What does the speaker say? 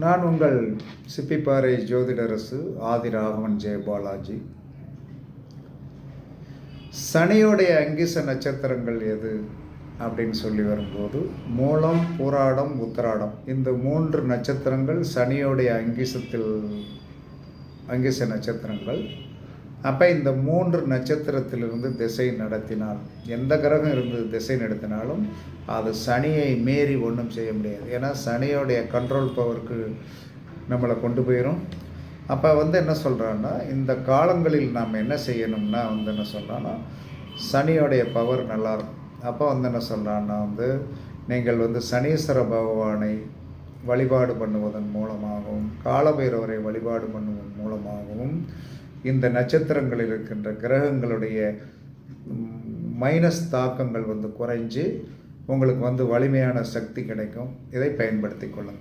நான் உங்கள் சிப்பிப்பாறை ஜோதிடரசு ஆதிராகவன் ஜெயபாலாஜி. சனியோடைய அங்கிச நட்சத்திரங்கள் எது அப்படின்னு சொல்லி வரும்போது மூலம், பூராடம், உத்திராடம் இந்த 3 நட்சத்திரங்கள் சனியோடைய அங்கிச நட்சத்திரங்கள். அப்போ இந்த 3 நட்சத்திரத்திலிருந்து திசை நடத்தினால், எந்த கிரகம் இருந்து திசை நடத்தினாலும் அது சனியை மீறி ஒன்றும் செய்ய முடியாது. ஏன்னா சனியோடைய கண்ட்ரோல் பவருக்கு நம்மளை கொண்டு போயிடும். அப்போ என்ன சொல்கிறான்னா, இந்த காலங்களில் நாம் என்ன செய்யணும்னா என்ன சொல்கிறான்னா, சனியோடைய பவர் நல்லாயிருக்கும். அப்போ என்ன சொல்கிறான்னா நீங்கள் சனீஸ்வர பகவானை வழிபாடு பண்ணுவதன் மூலமாகவும், காலபைரவரை வழிபாடு பண்ணுவதன் மூலமாகவும் இந்த நட்சத்திரங்களில் இருக்கின்ற கிரகங்களுடைய மைனஸ் தாக்கங்கள் குறைஞ்சி உங்களுக்கு வலிமையான சக்தி கிடைக்கும். இதை பயன்படுத்தி கொள்ளுங்கள்.